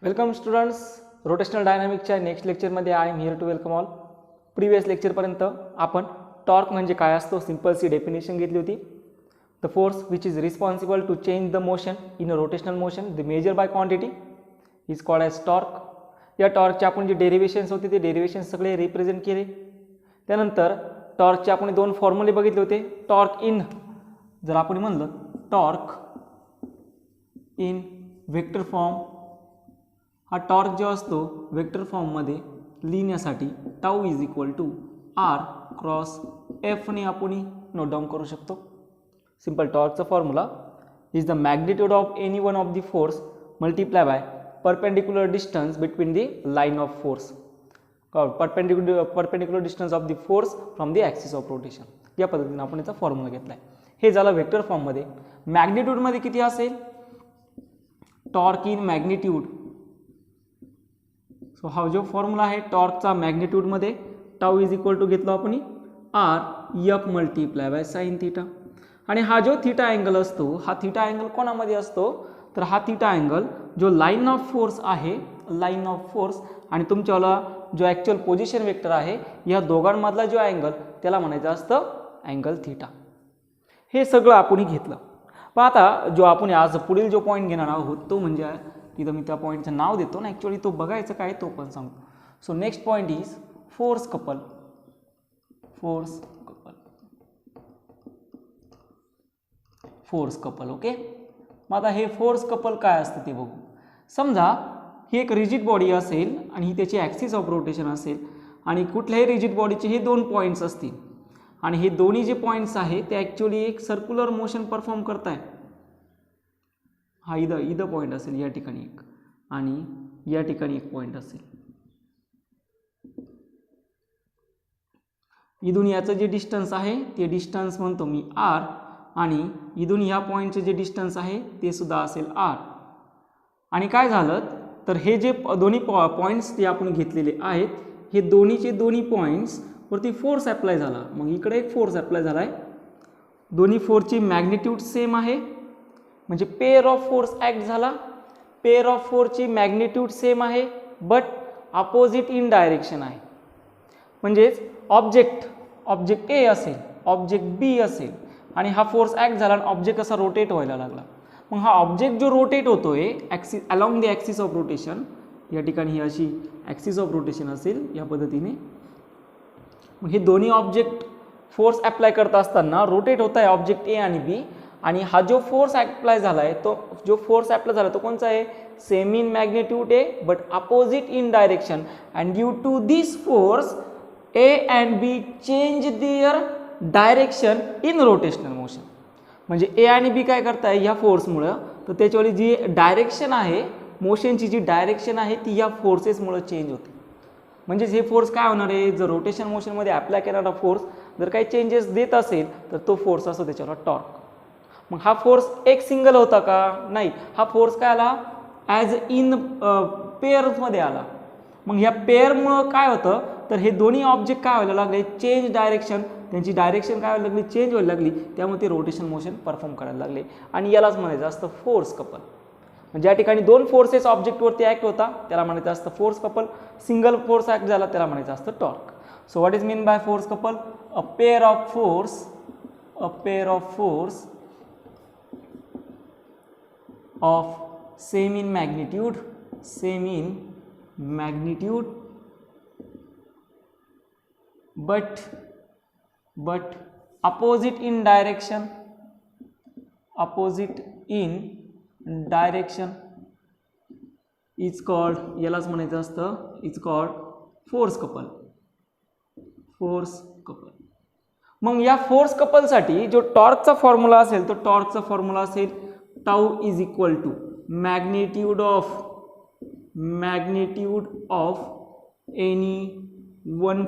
Welcome students. Rotational डायनामिक्सच्या next लेक्चरमध्ये I am here to welcome all. Previous लेक्चरपर्यंत आपण टॉर्क म्हणजे काय असतो सिंपलची डेफिनेशन घेतली होती. The force which is responsible to change the motion in a rotational motion the measure by quantity is called as torque. या टॉर्कचे आपण जे डेरिव्हेशन्स होते ते डेरिव्हेशन्स सगळे रिप्रेझेंट केले. त्यानंतर टॉर्कचे आपण दोन फॉर्म्युले बघितले होते. टॉर्क इन, जर आपण म्हणलं टॉर्क इन वेक्टर फॉर्म, हा टॉर्क जो असतो वेक्टर फॉर्ममध्ये लिहिण्यासाठी tau is equal to R cross एफने आपण नोट डाऊन करू शकतो. सिंपल टॉर्कचा formula is the magnitude of any one of the force multiply by perpendicular distance between the line of force, perpendicular distance of the force from the axis of rotation. या पद्धतीने आपण याचा formula घेतला आहे. हे झालं vector फॉर्ममध्ये. मॅग्निट्यूडमध्ये किती असेल? Torque in magnitude. सो हा जो फॉर्म्युला आहे टॉर्कचा मॅग्निट्यूडमध्ये टाऊ इज इक्वल टू घेतलो आपण R F multiply by sine theta. आणि हा जो थिटा अँगल असतो, हा थिटा अँगल कोणामध्ये असतो? तर हा थिटा अँगल जो लाईन ऑफ फोर्स आहे, लाईन ऑफ फोर्स आणि तुमच्याला जो ॲक्च्युअल पोझिशन वेक्टर आहे, या दोघांमधला जो अँगल त्याला म्हणायचं असतं अँगल थिटा. हे सगळं आपण घेतलं. पण आता जो आपण आज पुढील जो पॉईंट घेणार आहोत तो म्हणजे तिथं मी त्या पॉईंटचं नाव देतो ना, ॲक्च्युअली तो बघायचं काय तो पण सांगतो. So next point is force couple. Force couple, force couple. Okay. मग आता हे फोर्स कपल काय असतं ते बघू. समजा ही एक रिजिड बॉडी असेल आणि ही त्याची ॲक्सिस ऑफ रोटेशन असेल आणि कुठल्याही रिजिड बॉडीचे हे दोन पॉईंट्स असतील आणि हे दोन्ही जे पॉईंट्स आहेत ते ॲक्च्युअली एक सर्क्युलर मोशन परफॉर्म करताय. हा इथं पॉईंट असेल या ठिकाणी एक आणि या ठिकाणी एक पॉईंट असेल. इथून याचं जे डिस्टन्स आहे ते डिस्टन्स म्हणतो मी आर आणि इथून ह्या पॉईंटचे जे डिस्टन्स आहे ते सुद्धा असेल आर. आणि काय झालं तर हे जे दोन्ही पॉईंट्स जे आपण घेतलेले आहेत हे दोन्ही पॉईंट्स वरती फोर्स अप्लाय झाला. मग इकडे एक फोर्स अप्लाय झाला आहे. दोन्ही फोर्सची मॅग्निट्यूड सेम आहे म्हणजे पेअर ऑफ फोर्स ॲक्ट झाला. पेअर ऑफ फोर्सची मॅग्निट्यूड सेम आहे बट अपोजिट इन डायरेक्शन आहे. म्हणजेच ऑब्जेक्ट ए असेल, ऑब्जेक्ट बी असेल आणि हा फोर्स ॲक्ट झाला आणि ऑब्जेक्ट असा रोटेट व्हायला लागला. मग हा ऑब्जेक्ट जो रोटेट होतोय axis along the axis of rotation, या ठिकाणी ही अशी ॲक्सिस ऑफ रोटेशन असेल या पद्धतीने. मग हे दोन्ही ऑब्जेक्ट फोर्स अप्लाय करत असताना रोटेट होत आहे ऑब्जेक्ट ए आणि बी. आणि हा जो फोर्स अप्लाय झाला आहे तो जो फोर्स अप्लाय झाला तो कोणचा आहे? सेम इन मॅग्निट्यूड आहे but opposite in direction. And due to this force A and B change their direction in rotational motion. म्हणजे ए आणि बी काय करताय ह्या फोर्समुळं, तर त्याच्यावाली जी डायरेक्शन आहे मोशनची जी डायरेक्शन आहे ती या फोर्सेसमुळं चेंज होते. म्हणजेच हे फोर्स काय होणार आहे? जर रोटेशन मोशनमध्ये अप्लाय केलेला फोर्स जर काही चेंजेस देत असेल तर तो फोर्स असतो त्याच्यावर टॉर्क. मग हा फोर्स एक सिंगल होता का? नाही, हा फोर्स काय आला? ॲज इन पेअर्समध्ये आला. मग ह्या पेअरमुळं काय होतं तर हे दोन्ही ऑब्जेक्ट काय व्हायला लागले? चेंज डायरेक्शन, त्यांची डायरेक्शन काय व्हायला लागली? चेंज व्हायला लागली. त्यामुळे ते रोटेशन मोशन परफॉर्म करायला लागले आणि यालाच म्हणायचं असतं फोर्स कपल. म्हणजे या ठिकाणी दोन फोर्सेस ऑब्जेक्टवरती ॲक्ट होता त्याला म्हणायचं असतं force couple. Single force act झाला त्याला म्हणायचं असतं torque. So what is mean by force couple? A pair of force of same in magnitude but opposite in direction is called, यालाच म्हणायचं असतं इज कॉल्ड फोर्स कपल. मग या force कपलसाठी जो टॉर्कचा फॉर्म्युला असेल तो टॉर्कचा फॉर्म्युला असेल tau is equal to magnitude of any one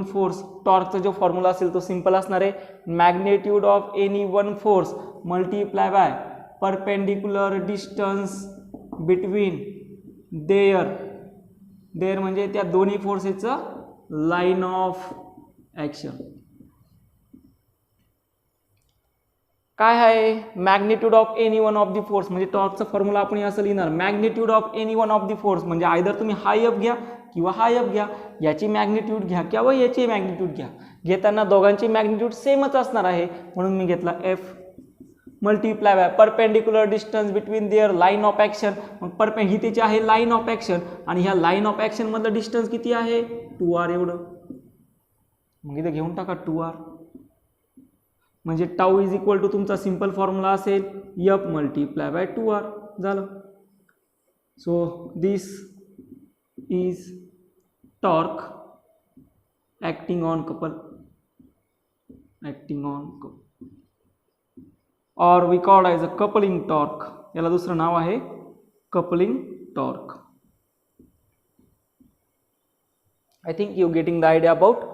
force. टॉर्कचा जो फॉर्म्युला असेल तो सिंपल असणार आहे. Magnitude of any one force multiply by perpendicular distance between their म्हणजे त्या दोन्ही फोर्सेसचं लाईन ऑफ ॲक्शन. काय आहे magnitude of any one of the force, म्हणजे टॉर्कचा फॉर्म्युला आपण असं लिहिणार magnitude of any one of the force, म्हणजे आयदर तुम्ही हा एफ घ्या किंवा हा एफ घ्या, याची मॅग्निट्यूड घ्या किंवा याची मॅग्निट्यूड घ्या, घेताना दोघांची मॅग्निट्यूड सेमच असणार आहे, म्हणून मी घेतला F multiply by perpendicular distance between their line of action. मग ही त्याची आहे लाईन ऑफ ॲक्शन आणि ह्या लाईन ऑफ ॲक्शन मधलं डिस्टन्स किती आहे 2r एवढं, मग इथं घेऊन टाका 2r, म्हणजे टाऊ इज इक्वल टू तुमचा सिंपल फॉर्म्युला असेल एफ मल्टिप्लाय बाय 2r झालं. So this is torque acting on couple, acting on couple or we called as a coupling torque, याला दुसरं नाव आहे coupling torque. I think you getting the idea about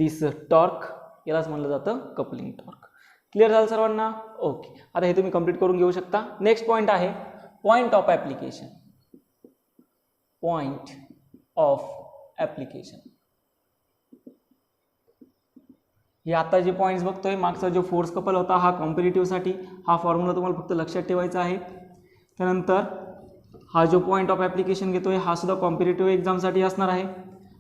this torque, यालाच म्हणलं जातं coupling torque. Clear झालं सर्वांना? Okay, आता हे तुम्ही कंप्लीट करून घेऊ शकता. नेक्स्ट पॉइंट आहे point of application. Point of application हे आता जे पॉईंट्स बघतोय, मागचा जो फोर्स कपल होता हा कॉम्पिटिटिव्हसाठी, हा फॉर्म्युला तुम्हाला फक्त लक्षात ठेवायचा आहे. त्यानंतर हा जो पॉईंट ऑफ ॲप्लिकेशन घेतोय हा सुद्धा कॉम्पिटिटिव्ह एक्झामसाठी असणार आहे.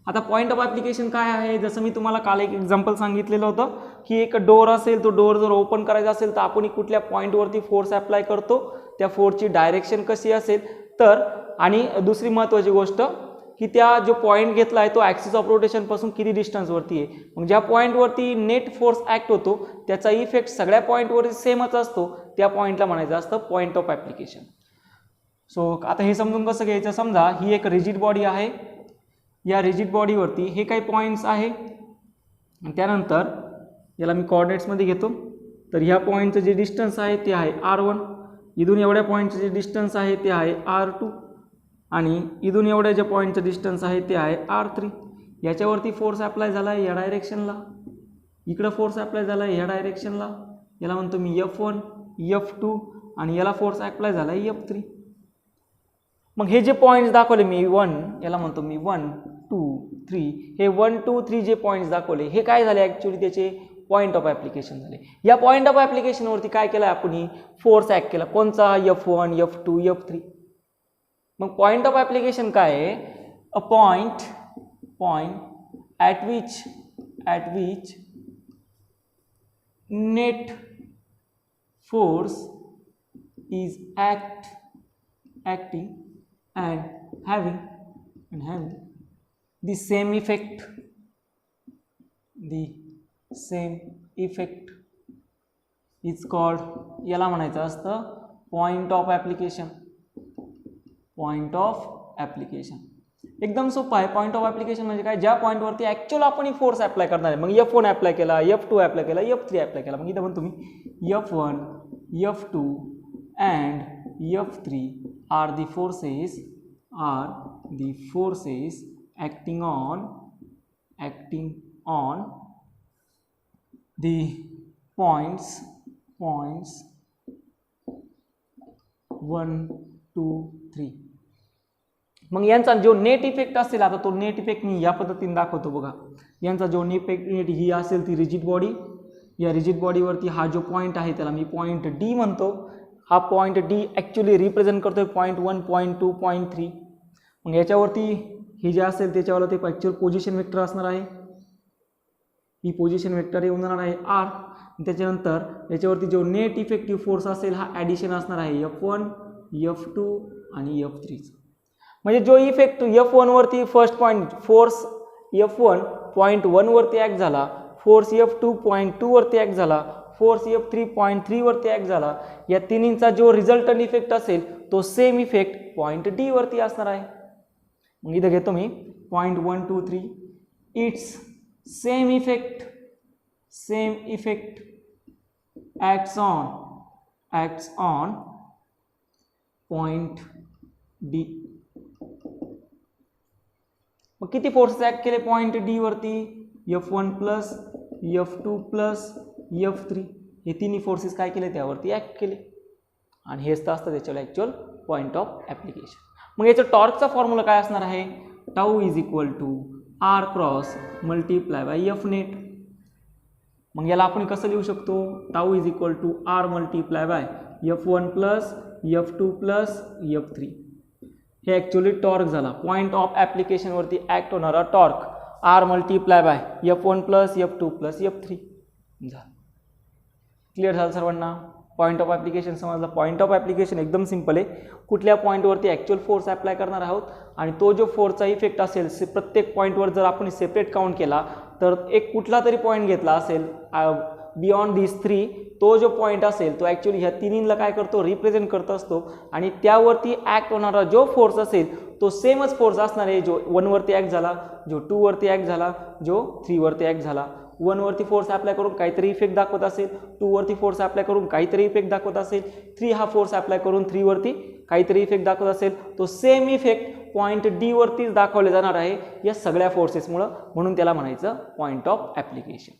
आता पॉईंट ऑफ ॲप्लिकेशन काय आहे, जसं मी तुम्हाला काल एक एक्झाम्पल सांगितलेलं होतं की एक डोअर असेल, तो डोअर जर ओपन करायचा असेल तर आपण कुठल्या पॉईंटवरती फोर्स अप्लाय करतो, त्या फोर्सची डायरेक्शन कशी असेल. तर आणि दुसरी महत्त्वाची गोष्ट की त्या जो पॉईंट घेतला आहे तो ॲक्सिस ऑफ रोटेशनपासून किती डिस्टन्सवरती आहे. मग ज्या पॉईंटवरती नेट फोर्स ॲक्ट होतो त्याचा इफेक्ट सगळ्या पॉईंटवरती सेमच असतो, त्या पॉईंटला म्हणायचं असतं पॉईंट ऑफ ॲप्लिकेशन. सो आता हे समजून कसं घ्यायचं, समजा ही एक रिजिड बॉडी आहे, या रिजिड बॉडीवरती हे काही पॉईंट्स आहे, त्यानंतर याला मी कोऑर्डिनेट्समध्ये घेतो. तर ह्या पॉईंटचं जे डिस्टन्स आहे ते आहे r1, इथून एवढ्या पॉईंटचं जे डिस्टन्स आहे ते आहे r2, आणि इथून एवढ्या ज्या पॉईंटचं डिस्टन्स आहे ते आहे r3. याच्यावरती फोर्स अप्लाय झाला आहे या डायरेक्शनला, इकडं फोर्स अप्लाय झाला आहे या डायरेक्शनला, याला म्हणतो मी F1 F2, आणि याला फोर्स अप्लाय झाला आहे F3. मग हे जे पॉईंट्स दाखवले मी 1, याला म्हणतो मी 1 2 3, हे 1 2 3 जे पॉईंट्स दाखवले हे काय झाले ॲक्च्युली त्याचे पॉईंट ऑफ ॲप्लिकेशन झाले. या पॉईंट ऑफ ॲप्लिकेशनवरती काय केलं आपण, फोर्स ॲक्ट केला, कोणचा F1 F2 F3. मग पॉइंट ऑफ ॲप्लिकेशन काय आहे, a point at which net force is acting and having the same effect is called, याला म्हणायचं असतं point of application. Point of application एकदम सोपं आहे. पॉइंट ऑफ ॲप्लिकेशन म्हणजे काय, ज्या पॉईंटवरती ॲक्च्युअल आपण फोर्स अप्लाय करणार आहे. मग F1 अप्लाय केला, F2 अप्लाय केला, F3 अप्लाय केला, मग इथं पण तुम्ही F1 F2 and F3 are the forces acting on the points 1 2 3. मग यांचा जो नेट इफेक्ट असेल, आता तो नेट इफेक्ट मी या पद्धतीने दाखवतो बघा. यांचा जो नेट ही असेल ती रिजिड बॉडी, या रिजिड बॉडीवरती हा जो पॉईंट आहे त्याला मी पॉईंट डी म्हणतो. हा पॉईंट डी ॲक्च्युली रिप्रेझेंट करतोय पॉईंट 1 पॉईंट 2 पॉईंट 3. मग याच्यावरती हे जे असेल त्याच्यावर ते ॲक्च्युअल पोझिशन वेक्टर असणार आहे, ही पोझिशन वेक्टर येऊन जाणार आहे आर. त्याच्यानंतर याच्यावरती जो नेट इफेक्टिव्ह फोर्स असेल हा ॲडिशन असणार आहे F1 F2 आणि F3. म्हणजे जो इफेक्ट F1 वरती first point force F1 point 1 वरती ॲक्ट झाला, फोर्स F2 पॉईंट 2 वरती ॲक्ट झाला, फोर्स F3 पॉईंट 3 वरती ॲक्ट झाला, या तिन्हींचा जो रिझल्टंट इफेक्ट असेल तो सेम इफेक्ट पॉईंट डी वरती असणार आहे. मग इथं घेतो मी point 1 2 3, it's same effect acts on point D. मग किती फोर्सेस ॲक्ट केले पॉइंट डी वरती, F1 plus F2 plus F3, हे तिन्ही फोर्सेस काय केले त्यावरती ॲक्ट केले, आणि हेच तर असतं त्याच्यावर ॲक्च्युअल पॉइंट ऑफ ॲप्लिकेशन. मग याचं टॉर्कचा फॉर्म्युला काय असणार आहे, tau is equal to R cross multiply by F net. मग याला आपण कसं लिहू शकतो, tau is equal to R multiply by F1 plus F2 plus F3. हे ॲक्च्युली टॉर्क झाला, पॉईंट ऑफ ॲप्लिकेशनवरती ॲक्ट होणारा torque R multiply by F1 plus F2 plus F3 झालं. क्लिअर झालं सर्वांना. पॉईंट ऑफ ॲप्लिकेशन समजलं. पॉईंट ऑफ ॲप्लिकेशन एकदम simple आहे, कुठल्या पॉईंटवरती ॲक्च्युअल फोर्स अप्लाय करणार आहोत आणि तो जो फोर्सचा इफेक्ट असेल प्रत्येक पॉईंटवर जर आपण सेपरेट काउंट केला तर एक कुठला तरी पॉईंट घेतला असेल बियॉन्ड दिस 3, तो जो पॉईंट असेल तो ॲक्च्युली ह्या तिन्हीला काय करतो, रिप्रेझेंट करत असतो आणि त्यावरती ॲक्ट होणारा जो फोर्स असेल तो सेमच फोर्स असणार आहे, जो 1 वरती ॲक्ट झाला, जो 2 वरती ॲक्ट झाला, जो 3 वरती ॲक्ट झाला. 1 वरती फोर्स अप्लाय करून काहीतरी इफेक्ट दाखवत असेल, 2 वरती फोर्स अप्लाय करून काहीतरी इफेक्ट दाखवत असेल, 3 हा फोर्स अप्लाय करून 3 वरती काहीतरी इफेक्ट दाखवत असेल, तो सेम इफेक्ट पॉईंट डी वरतीच दाखवले जाणार आहे या सगळ्या फोर्सेसमुळे, म्हणून त्याला म्हणायचं पॉईंट ऑफ ॲप्लिकेशन.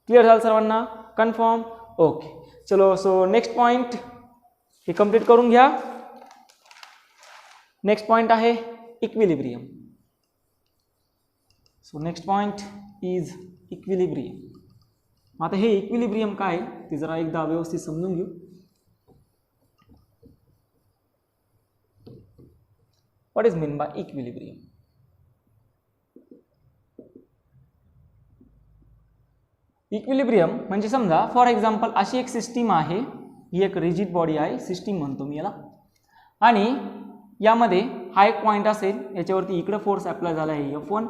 क्लिअर झालं सर्वांना, कन्फर्म. ओके चलो, सो नेक्स्ट पॉईंट हे कंप्लीट करून घ्या. नेक्स्ट पॉईंट आहे equilibrium. So next point is equilibrium. आता हे इक्विलिब्रियम काय ते जरा एकदा व्यवस्थित समजून घेऊ. What is mean by equilibrium? Equilibrium म्हणजे समजा फॉर एक्झाम्पल अशी एक सिस्टीम आहे, ही एक रिजिड बॉडी आहे, सिस्टीम म्हणतो मी याला, आणि यामध्ये हा एक पॉईंट असेल, याच्यावरती इकडे फोर्स अप्लाय झाला आहे F1,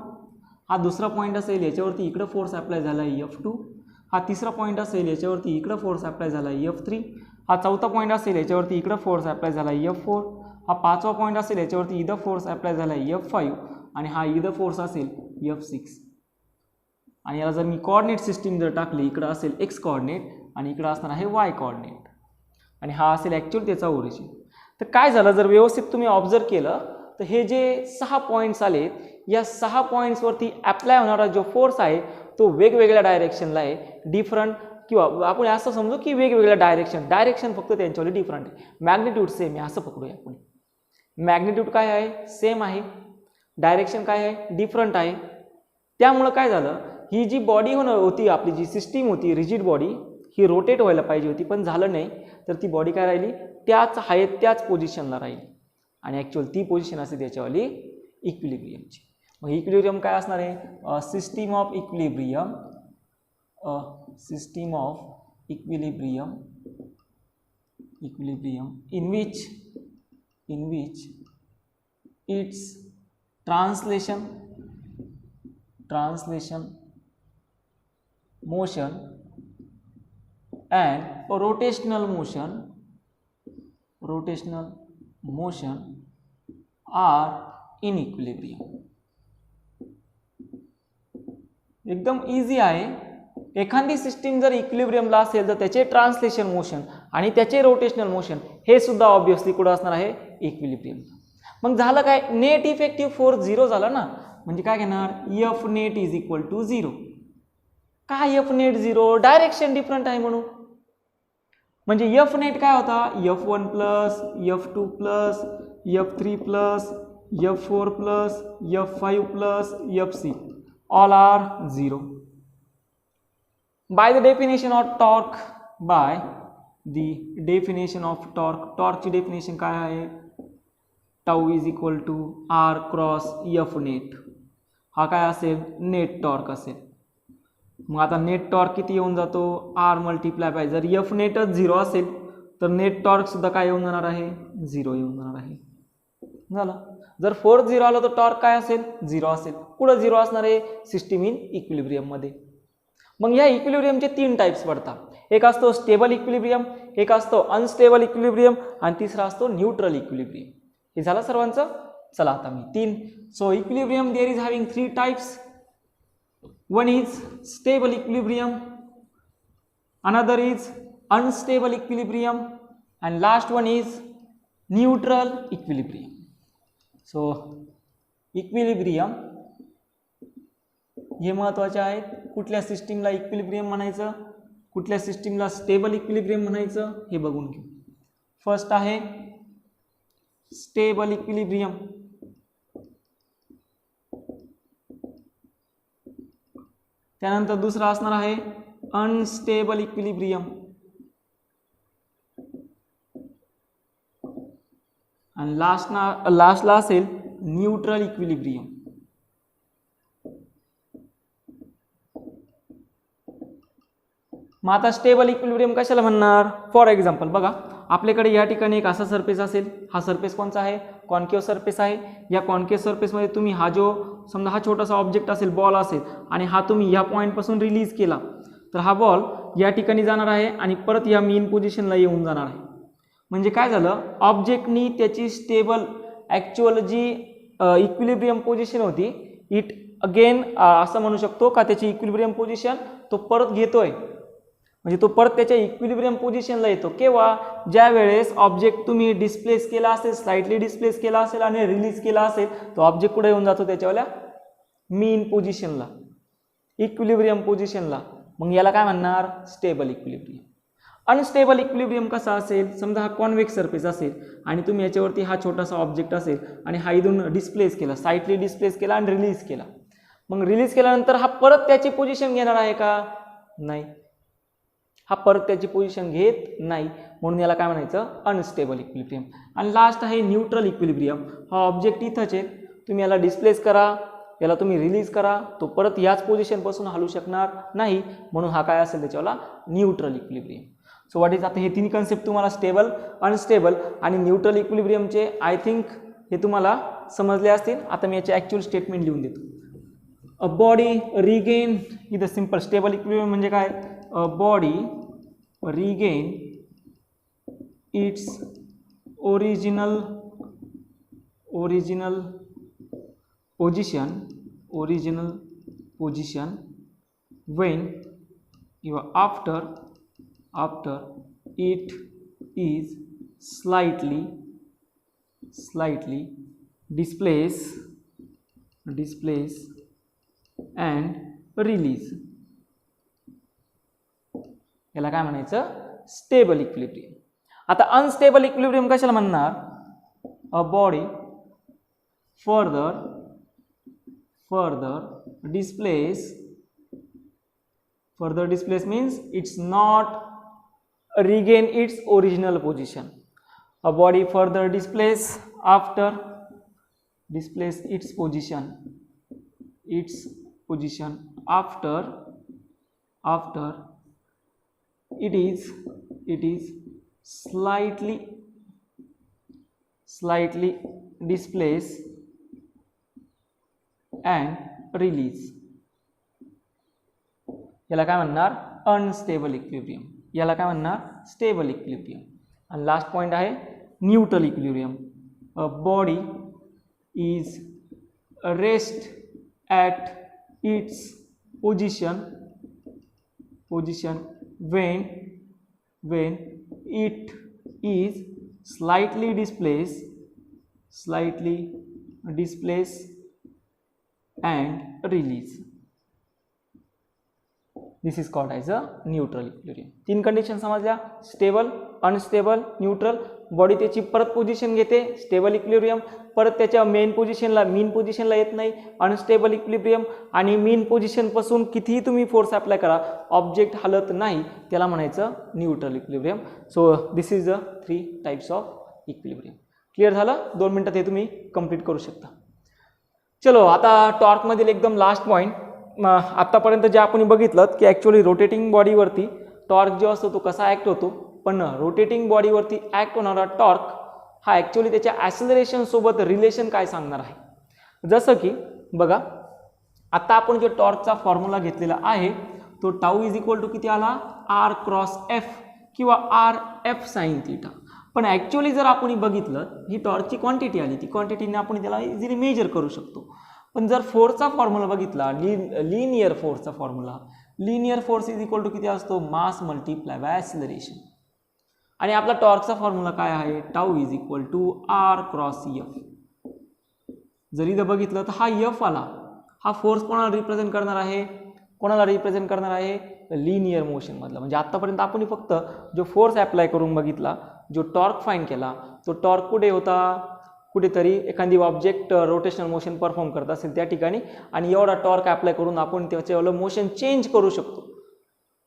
हा दुसरा पॉईंट असेल याच्यावरती इकडे फोर्स अप्लाय झाला आहे F2, हा तिसरा पॉईंट असेल याच्यावरती इकडे फोर्स अप्लाय झाला आहे F3, हा चौथा पॉईंट असेल याच्यावरती इकडे फोर्स अप्लाय झाला आहे F4, हा पाचवा पॉईंट असेल याच्यावरती इथं फोर्स अप्लाय झाला आहे F5 आणि हा इथं फोर्स असेल F6. आणि याला जर मी कोऑर्डिनेट सिस्टीम जर टाकली, इकडं असेल एक्स कोऑर्डिनेट आणि इकडं असणार आहे वाय कोऑर्डिनेट आणि हा असेल ॲक्च्युअल त्याचा ओरिजिन. तर काय झालं, जर व्यवस्थित तुम्ही ऑब्झर्व केलं तर हे जे 6 पॉईंट्स आलेत, या 6 पॉईंट्सवरती अप्लाय होणारा जो फोर्स आहे तो वेगवेगळ्या डायरेक्शनला आहे, डिफरंट, किंवा आपण असं समजू की वेगवेगळ्या डायरेक्शन फक्त त्यांच्यावर डिफरंट आहे, मॅग्निट्यूड सेम आहे असं पकडूया आपण. मॅग्निट्यूड काय आहे, सेम आहे, डायरेक्शन काय आहे, डिफरंट आहे. त्यामुळं काय झालं, ही जी बॉडी होणार होती, आपली जी सिस्टीम होती रिजिड बॉडी, ही रोटेट व्हायला पाहिजे होती पण झालं नाही, तर ती बॉडी काय राहिली, त्याच आहेत त्याच पोझिशनला राहिली आणि ॲक्च्युअल ती पोझिशन असते त्याच्यावाली इक्विलिब्रियमची. मग इक्विलिब्रियम काय असणार आहे, system of equilibrium, system of equilibrium in which its translation motion and rotational motion are in equilibrium. एकदम इझी आहे. एखादी सिस्टीम जर इक्विलिब्रियमला असेल तर त्याचे ट्रान्सलेशन मोशन आणि त्याचे रोटेशनल मोशन हे सुद्धा ऑब्विसली कुठं असणार आहे, इक्विलिब्रियम. मग झालं काय, नेट इफेक्टिव्ह फोर्स 0 झाला ना, म्हणजे काय घेणार, F net is equal to 0. काय एफ नेट 0, डायरेक्शन डिफरंट आहे म्हणून. म्हणजे एफ नेट काय होता, F1 plus F2 plus F3 plus F4 plus F5 plus F6 all are 0. By the definition of torque, torque ची डेफिनेशन काय आहे, tau is equal to R cross F net. हा काय असेल, नेट टॉर्क असेल. मग आता नेट टॉर्क किती येऊन जातो, आर मल्टिप्लाय बाय, जर एफ नेटच 0 असेल तर नेट टॉर्क सुद्धा काय येऊन जाणार आहे, 0 येऊन जाणार आहे. झालं. जर फोर्स 0 आलं तर टॉर्क काय असेल, 0 असेल. कुठं 0 असणार आहे, सिस्टीम इन इक्विलिब्रियम मध्ये. मग या इक्विलिब्रियमचे 3 टाइप्स पडतात. एक असतो स्टेबल इक्विलिब्रियम, एक असतो अनस्टेबल इक्विलिब्रियम आणि तिसरा असतो न्यूट्रल इक्विलिब्रियम. हे झालं सर्वांचं. चला आता मी 3. So equilibrium there is having 3 types. One is stable equilibrium, another is unstable equilibrium and last one is neutral equilibrium. So equilibrium हे महत्त्वाचे आहेत. कुठल्या सिस्टीमला इक्विलिब्रियम म्हणायचं, कुठल्या सिस्टीमला स्टेबल इक्विलिब्रियम म्हणायचं हे बघून घेऊ. फर्स्ट आहे स्टेबल इक्विलिब्रियम. त्यानंतर दुसरा असणार आहे अनस्टेबल इक्विलिब्रियम आणि लास्टला असेल न्यूट्रल इक्विलिब्रियम. मग आता स्टेबल इक्विलिब्रियम कशाला म्हणणार? फॉर एक्झाम्पल बघा, आपल्याकडे या ठिकाणी एक असा सरफेस असेल. हा सरफेस कोणचा आहे? कॉन्केव्ह सरफेस आहे. या कॉन्केव्ह सरफेसमध्ये तुम्ही हा जो समजा हा छोटासा ऑब्जेक्ट असेल, बॉल असेल, आणि हा तुम्ही या पॉईंटपासून रिलीज केला तर हा बॉल या ठिकाणी जाणार आहे आणि परत या मेन पोझिशनला येऊन जाणार आहे. म्हणजे काय झालं, ऑब्जेक्टनी त्याची स्टेबल ॲक्च्युअल जी इक्विलिब्रियम पोझिशन होती, इट अगेन असं म्हणू शकतो का त्याची इक्विलिब्रियम पोझिशन तो परत घेतोय. म्हणजे तो परत त्याच्या इक्विलिब्रियम पोझिशनला येतो. केव्हा? ज्या वेळेस ऑब्जेक्ट तुम्ही डिस्प्लेस केला असेल, स्लाइटली डिस्प्लेस केला असेल आणि रिलीज केला असेल, तो ऑब्जेक्ट कुठे येऊन जातो? त्याच्यावाल्या मीन पोझिशनला, इक्विलिब्रियम पोझिशनला. मग याला काय म्हणणार? Stable equilibrium. अनस्टेबल इक्विलिब्रियम कसा असेल? समजा हा कॉन्व्हेक्स सरफेस असेल आणि तुम्ही याच्यावरती हा छोटासा ऑब्जेक्ट असेल आणि हा इथून डिस्प्लेस केला, साइटली डिस्प्लेस केला आणि रिलीज केला. मग रिलीज केल्यानंतर हा परत त्याची पोझिशन घेणार आहे का? नाही, हा परत त्याची पोझिशन घेत नाही. म्हणून याला काय म्हणायचं? Unstable equilibrium. आणि लास्ट आहे न्यूट्रल इक्विलिब्रियम. हा ऑब्जेक्ट इथंच आहे, तुम्ही याला डिस्प्लेस करा, याला तुम्ही रिलीज करा, तो परत याच पोझिशनपासून हलू शकणार नाही. म्हणून हा काय असेल? त्याच्यावाला neutral equilibrium. So what is, आता हे तीन कन्सेप्ट तुम्हाला स्टेबल, अनस्टेबल आणि न्यूट्रल इक्विलिब्रियमचे आय थिंक हे तुम्हाला समजले असतील. आता मी याचे ॲक्च्युअल स्टेटमेंट लिहून देतो. अ बॉडी रिगेन, इथं सिंपल स्टेबल इक्विलिब्रियम म्हणजे काय? A body regain its original position when after it is slightly displace and release. याला काय म्हणायचं? Stable equilibrium. आता अनस्टेबल इक्विलिब्रियम कशाला म्हणणार? A body further displace means it's not regain its original position. A body further displace its position after it is slightly displace and release. याला काय म्हणणार? Unstable equilibrium. याला काय म्हणणार? Stable equilibrium. आणि लास्ट पॉइंट आहे neutral equilibrium. A body is rest at its position when it is slightly displace and release. This is called as a neutral equilibrium. तीन condition समजल्या, स्टेबल, अनस्टेबल, न्यूट्रल. बॉडी त्याची परत position घेते, stable equilibrium. परत त्याच्या मीन पोझिशनला येत नाही, अनस्टेबल इक्विलिब्रियम. आणि मीन पोझिशनपासून कितीही तुम्ही फोर्स अप्लाय करा, ऑब्जेक्ट हलत नाही, त्याला म्हणायचं neutral equilibrium. So this is the 3 types of equilibrium. Clear झालं? 2 मिनिटात हे तुम्ही कंप्लीट करू शकता. चलो, आता टॉर्कमधील एकदम लास्ट पॉईंट. आत्तापर्यंत जे आपण बघितलं की ॲक्च्युअली रोटेटिंग बॉडीवरती टॉर्क जो असतो तो कसा ॲक्ट होतो, पण रोटेटिंग बॉडीवरती ॲक्ट होणारा टॉर्क हा ॲक्च्युअली त्याच्या ॲक्सिलरेशन सोबत रिलेशन काय सांगणार आहे. जसं की बघा, आता आपण जो टॉर्कचा फॉर्म्युला घेतलेला आहे तो टाऊ इज इक्वल टू किती आला? आर क्रॉस एफ किंवा आर एफ साइन थीटा. पण ॲक्च्युअली जर आपण बघितलं, ही टॉर्कची क्वांटिटी आली, ती क्वांटिटीने आपण त्याला इझिली मेजर करू शकतो. पण जर फोर्सचा फॉर्म्युला बघितला, लिनियर फोर्सचा formula, linear force is equal to किती असतो? Mass multiply by acceleration. आणि आपला टॉर्कचा फॉर्म्युला काय आहे? Tau is equal to R cross F. जर इथं बघितलं तर हा एफ आला, हा फोर्स कोणाला रिप्रेझेंट करणार आहे? लिनियर मोशन मधला. म्हणजे आतापर्यंत आपण फक्त जो फोर्स अप्लाय करून बघितला, जो टॉर्क फाइंड केला, तो टॉर्क कुठे होता? कुठेतरी एखादी ऑब्जेक्ट रोटेशनल मोशन परफॉर्म करत असेल त्या ठिकाणी, आणि एवढा टॉर्क अप्लाय करून आपण त्याच्यावर मोशन चेंज करू शकतो.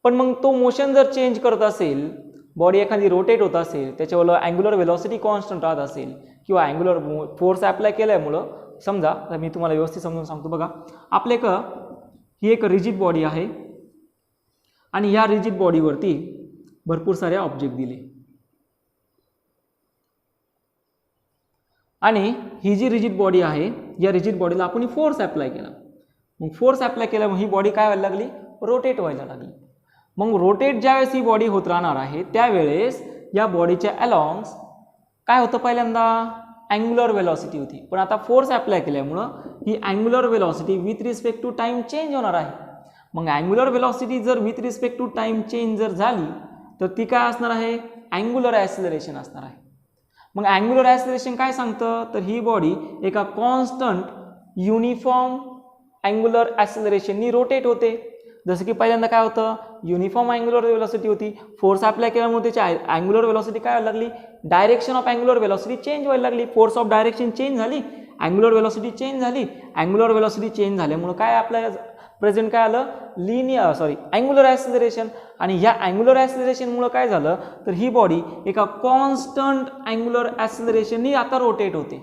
पण मग तो मोशन जर चेंज करत असेल, बॉडी एखादी रोटेट होत असेल, त्याच्यावर अँग्युलर व्हेलॉसिटी कॉन्स्टंट राहत असेल किंवा अँग्युलर फोर्स अप्लाय केल्यामुळं, समजा तर मी तुम्हाला व्यवस्थित समजून सांगतो बघा. आपले ही एक रिजिड बॉडी आहे आणि या रिजिड बॉडीवरती भरपूर सारे ऑब्जेक्ट दिले आणि ही जी रिजिड बॉडी आहे, या रिजिड बॉडीला आपण फोर्स अप्लाय केला. मग फोर्स अप्लाय केल्यामुळे ही बॉडी काय व्हायला लागली, रोटेट व्हायला लागली. मग रोटेट ज्यावेळेस ही बॉडी होत राहणार आहे त्यावेळेस या बॉडीच्या अलॉंग्स काय होतं, पहिल्यांदा अँग्युलर वेलॉसिटी होती, पण आता फोर्स अप्लाय केल्यामुळं ही angular velocity with respect to time change होणार आहे. मग अँग्युलर वेलॉसिटी जर with respect to time change जर झाली तर ती काय असणार आहे, अँग्युलर ॲक्सिलरेशन असणार आहे. मग अँग्युलर ॲक्सिलरेशन काय सांगतं, तर ही बॉडी एका कॉन्स्टंट युनिफॉर्म अँग्युलर ॲक्सिलरेशननी रोटेट होते. जसं की पहिल्यांदा काय होतं, युनिफॉर्म अँग्युलर वेलॉसिटी होती, फोर्स अप्लाय केल्यामुळे त्याची अँग्युलर वेलॉसिटी काय व्हायला लागली, direction of angular velocity change व्हायला लागली. फोर्स ऑफ डायरेक्शन चेंज झाली, अँग्युलर वेलॉसिटी चेंज झाली. अँग्युलर वेलॉसिटी चेंज झाल्यामुळे काय आपल्या प्रेझेंट काय आलं, अँग्युलर ॲक्सिलरेशन. आणि ह्या अँग्युलर ॲक्सिलरेशनमुळे काय झालं, तर ही बॉडी एका कॉन्स्टंट अँग्युलर ॲक्सिलरेशननी आता रोटेट होते.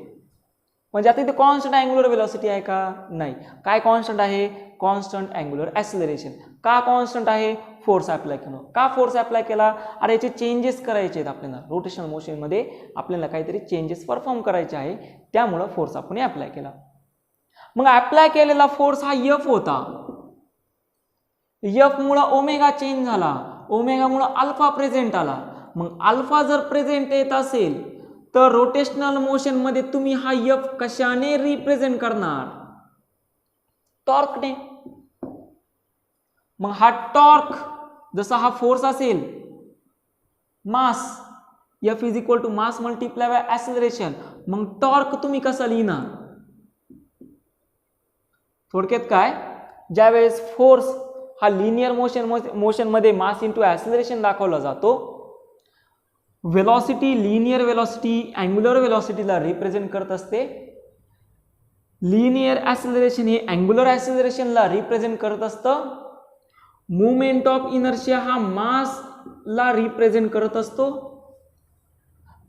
म्हणजे आता इथे कॉन्स्टंट अँग्युलर वेलॉसिटी आहे का, नाही. काय कॉन्स्टंट आहे, कॉन्स्टंट अँग्युलर ॲक्सिलरेशन. का कॉन्स्टंट आहे, फोर्स अप्लाय केलं. का फोर्स अप्लाय केला, अरे याचे चेंजेस करायचे आहेत आपल्याला, रोटेशनल मोशनमध्ये आपल्याला काहीतरी चेंजेस परफॉर्म करायचे आहे, त्यामुळं फोर्स आपण अप्लाय केला. मग अप्लाय केलेला फोर्स हा एफ होता. एफ मुळे ओमेगा चेंज झाला, ओमेगा मुळे अल्फा प्रेझेंट आला. मग अल्फा जर प्रेझेंट येत असेल तर रोटेशनल मोशन मध्ये तुम्ही हा एफ कशाने रिप्रेझेंट करणार, टॉर्कने. मग हा टॉर्क जसा हा फोर्स असेल, mass, F is equal to mass multiply by acceleration. मग टॉर्क तुम्ही कसा लिहिणार, थोडक्यात काय, ज्यावेळेस फोर्स हा लिनियर मोशन मध्ये मास इंटू ॲक्सिलरेशन दाखवला जातो, वेलॉसिटी लिनियर वेलॉसिटी अँग्युलर वेलॉसिटीला रिप्रेझेंट करत असते. लिनियर ॲक्सिलरेशन हे अँग्युलर ॲक्सिलरेशनला रिप्रेझेंट करत असतं. मुवमेंट ऑफ इनर्शिया हा मासला रिप्रेझेंट करत असतो.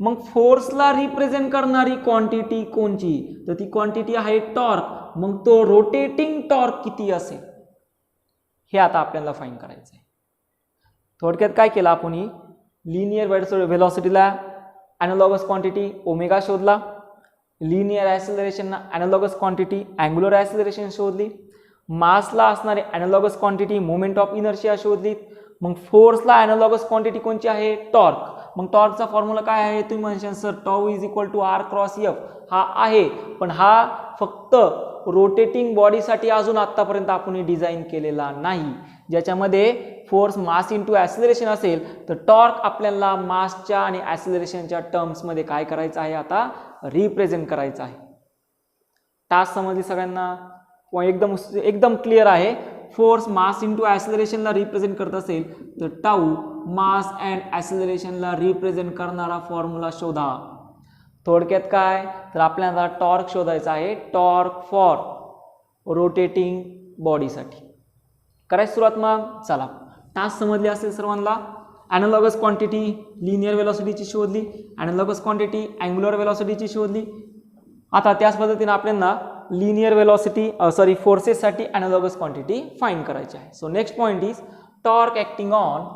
मग फोर्सला रिप्रेझेंट करणारी क्वांटिटी कोणची, तर ती क्वांटिटी आहे टॉर्क. मग तो रोटेटिंग टॉर्क किती असेल हे आता आपल्याला फाइंड करायचं आहे. थोडक्यात काय केलं आपण, ही लिनियर वेलॉसिटीला ॲनालॉगस क्वांटिटी ओमेगा शोधला, लिनियर ॲक्सिलरेशनला ॲनालॉगस क्वांटिटी अँग्युलर ॲक्सिलरेशन शोधली, मासला असणारी ॲनालॉगस क्वांटिटी मोमेंट ऑफ इनर्शिया शोधली. मग फोर्सला ॲनालॉगस क्वांटिटी कोणची आहे, टॉर्क. मग टॉर्कचा फॉर्म्युला काय आहे, तुम्ही म्हणशाल sir tau is equal to R cross F. हा आहे, पण हा फक्त रोटेटिंग बॉडीसाठी अजून आत्तापर्यंत आपण डिझाईन केलेला नाही. ज्याच्यामध्ये फोर्स मास इंटू ॲक्सिलरेशन असेल तर टॉर्क आपल्याला मासच्या आणि ॲक्सिलरेशनच्या टर्म्समध्ये काय करायचं आहे, आता रिप्रेझेंट करायचं आहे. टास्क समजली सगळ्यांना, एकदम क्लिअर आहे. फोर्स मास इंटू ॲक्सिलरेशनला रिप्रेझेंट करत असेल तर टाऊ मास अँड ॲक्सिलरेशनला रिप्रेझेंट करणारा फॉर्म्युला शोधा. थोडक्यात काय, तर आपल्याला टॉर्क शोधायचा आहे, टॉर्क फॉर रोटेटिंग बॉडीसाठी. करायची सुरुवात. मग चला, टास्क समजली असेल सर्वांना. ॲनालॉगस क्वांटिटी लिनियर वेलॉसिटीची शोधली, ॲनालॉगस क्वांटिटी अँग्युलर वेलॉसिटीची शोधली. आता त्याच पद्धतीने आपल्याला लिनियर वेलॉसिटी फोर्सेससाठी ॲनालॉगस क्वांटिटी फाइंड करायची आहे. So next point is torque acting on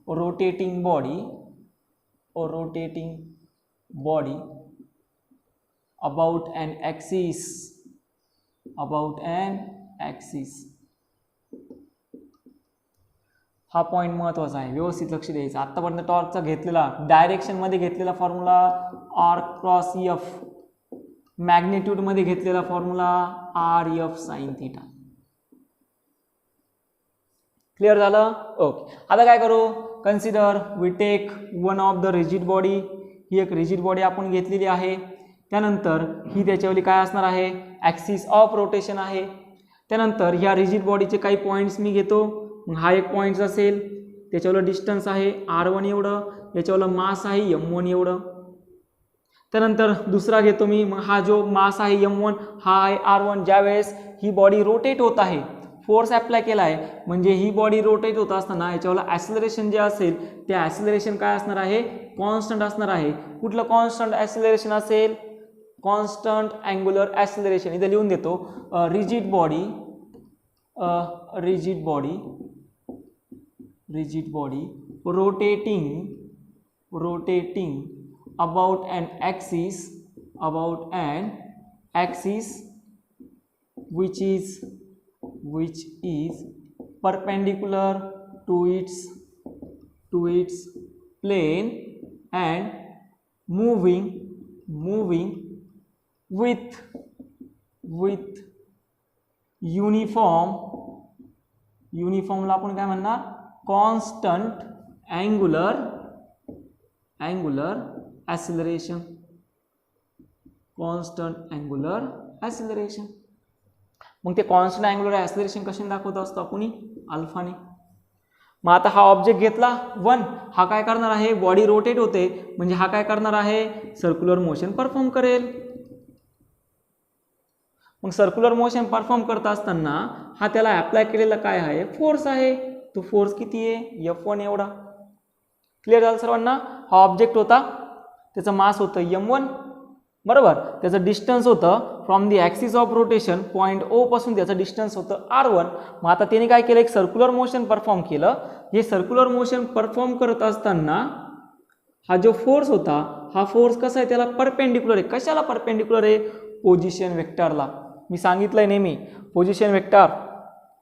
rotating body about an axis. हा पॉइंट महत्वाचा आहे, व्यवस्थित लक्ष द्यायचं. आतापर्यंत टॉर्कचा घेतलेला डायरेक्शन मध्ये घेतलेला formula R cross F, magnitude मध्ये घेतलेला formula R F sine theta. Clear झालं, ओके. आता काय करू, consider we take one of the rigid body. ही एक रिजिड बॉडी आपण घेतलेली आहे. त्यानंतर ही त्याच्यावरती काय असणार आहे, ॲक्सिस ऑफ रोटेशन आहे. त्यानंतर ह्या रिजिड बॉडीचे काही पॉईंट्स मी घेतो. मग हा एक पॉईंट असेल, त्याच्यावर डिस्टन्स आहे R1 एवढं, याच्यावर मास आहे M1 एवढं. त्यानंतर दुसरा घेतो मी, मग हा जो मास आहे m1 हा आहे r1. ज्यावेळेस ही बॉडी रोटेट होत आहे, फोर्स अप्लाय केला आहे, म्हणजे ही बॉडी रोटेट होत असताना याच्यावर ॲक्सिलरेशन जे असेल ते ॲक्सिलरेशन काय असणार आहे, कॉन्स्टंट असणार आहे. कुठलं कॉन्स्टंट ॲक्सिलरेशन असेल, कॉन्स्टंट अँग्युलर ॲक्सिलरेशन. इथे लिहून देतो, rigid body rotating about an axis which is perpendicular to its plane and moving with uniformला आपण काय म्हणणार, कॉन्स्टंट अँग्युलर acceleration. मग ते कॉन्स्टंट अँग्युलर ॲक्सिलरेशन कशाने दाखवत असतो आपण, अल्फाने. मग आता हा ऑब्जेक्ट घेतला 1, हा काय करणार आहे, बॉडी रोटेट होते, म्हणजे हा काय करणार आहे, सर्क्युलर मोशन परफॉर्म करेल. मग सर्क्युलर मोशन परफॉर्म करत असताना हा त्याला अप्लाय केलेला काय आहे, फोर्स आहे. तो फोर्स किती आहे, F1 एवढा. क्लिअर झालं सर्वांना. हा ऑब्जेक्ट होता, त्याचं मास होतं m1, बरोबर. त्याचं डिस्टन्स होतं from the axis of rotation, point O पासून त्याचं डिस्टन्स होतं r1. मग आता त्याने काय केलं, एक सर्क्युलर मोशन परफॉर्म केलं. हे सर्क्युलर मोशन परफॉर्म करत असताना हा जो फोर्स होता, हा फोर्स कसा आहे, त्याला परपेंडिक्युलर आहे. कशाला परपेंडिक्युलर आहे, पोझिशन वेक्टरला. मी सांगितलंय नेहमी, पोझिशन वेक्टर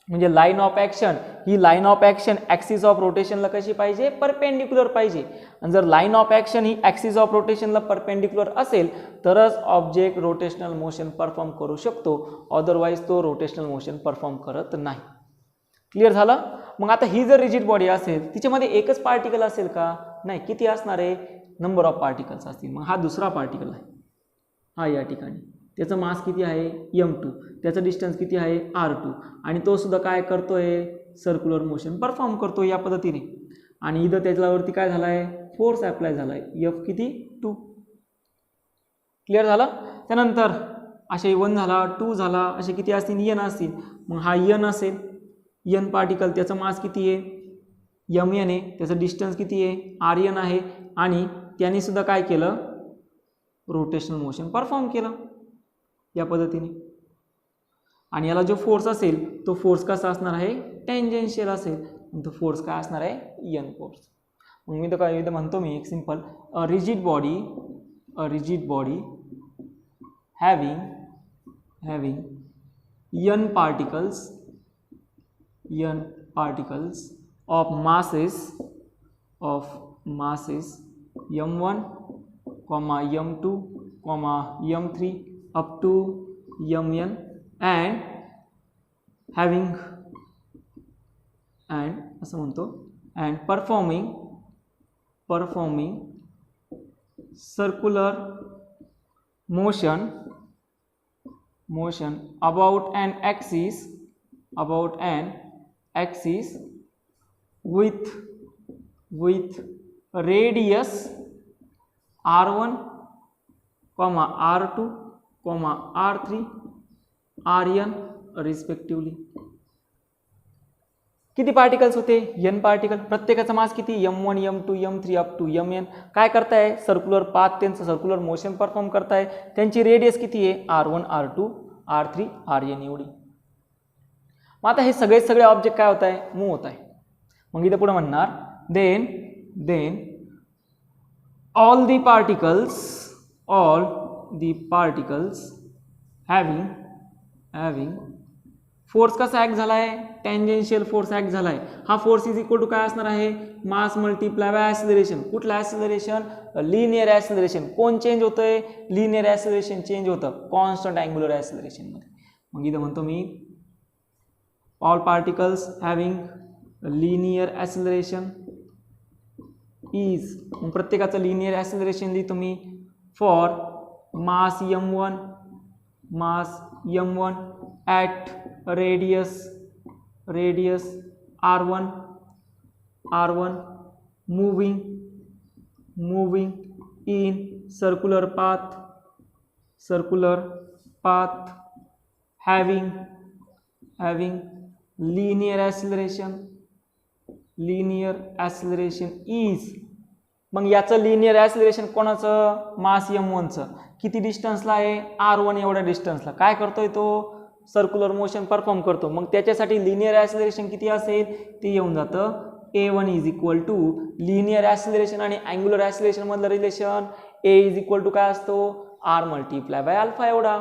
म्हणजे लाईन ऑफ ॲक्शन. ही line of action axis of रोटेशनला कशी पाहिजे, परपेंडिक्युलर पाहिजे. आणि जर लाईन ऑफ ॲक्शन ही ॲक्सिस ऑफ रोटेशनला परपेंडिक्युलर असेल तरच ऑब्जेक्ट रोटेशनल मोशन परफॉर्म करू शकतो, अदरवाईज तो रोटेशनल मोशन परफॉर्म करत नाही. क्लिअर झालं. मग आता ही जर रिजिड बॉडी असेल, तिच्यामध्ये एकच पार्टिकल असेल का, नाही. किती असणार आहे, नंबर ऑफ पार्टिकल्स असतील. मग हा दुसरा पार्टिकल आहे, हा या ठिकाणी. त्याचं मास किती आहे, m2. त्याचं डिस्टन्स किती आहे, r2. आणि तो सुद्धा काय करतोय, सर्क्युलर मोशन परफॉर्म करतो या पद्धतीने. आणि इथं त्याच्यावरती काय झाला आहे, फोर्स अप्लाय झाला आहे, F किती, 2. क्लिअर झालं. त्यानंतर असे 1 झाला, 2 झाला, असे किती असतील, n असतील. मग हा n असेल, n पार्टिकल. त्याचं मास किती आहे, mn आहे. त्याचं डिस्टन्स किती आहे, rn आहे. आणि त्याने सुद्धा काय केलं, रोटेशनल मोशन परफॉर्म केलं या पद्धतीने. आणि याला जो फोर्स असेल तो फोर्स कसा असणार आहे, टेंजेन्शियल असेल. तो फोर्स काय असणार आहे, n फोर्स. मग मी तर काय म्हणतो, मी एक simple, a rigid body having n particles of masses m1, m2, m3 up to mn and असं म्हणतो, and performing circular motion about an axis with radius r1, r2, r3, rn respectively. किती particles होते, n particle. प्रत्येकाचा मास किती, m1, m2, m3 up to mn. काय करताय, circular path, त्यांचं circular motion perform करताय. त्यांची रेडियस किती आहे, r1, r2, r3, rn एवढी. मग आता हे सगळे ऑब्जेक्ट काय होत आहे, मूव्ह होत आहे. मग इथे पुढे म्हणणार, then all the particles having force कसा ॲक्ट झाला आहे, टेंजेन्शियल फोर्स ॲक्ट झाला आहे. हा फोर्स इज इक्वल टू काय असणार आहे, मास मल्टिप्लाय बाय ॲक्सिलरेशन. कुठलं ॲक्सिलरेशन, लिनियर ॲक्सिलरेशन. कोण चेंज होतंय, लिनियर ॲक्सिलरेशन चेंज होतं कॉन्स्टंट अँग्युलर ॲक्सिलरेशनमध्ये. मग इथं म्हणतो मी, all particles having linear acceleration is, मग प्रत्येकाचं लिनियर ॲक्सिलरेशन लिहितो मी, for mass m1 at radius r1 moving in circular path having linear acceleration is, मग याचं लिनियर ॲक्सिलरेशन कोणाचं, मास m1चं किती डिस्टन्सला आहे, r1 एवढ्या डिस्टन्सला काय करतोय तो, सर्क्युलर मोशन परफॉर्म करतो, मग त्याच्यासाठी लिनियर ॲक्सिलरेशन किती असेल, ते येऊन जातं a1 is equal to linear acceleration आणि अँग्युलर ॲक्सिलरेशन मधलं relation a is equal to काय असतो, r मल्टिप्लाय बाय अल्फा एवढा,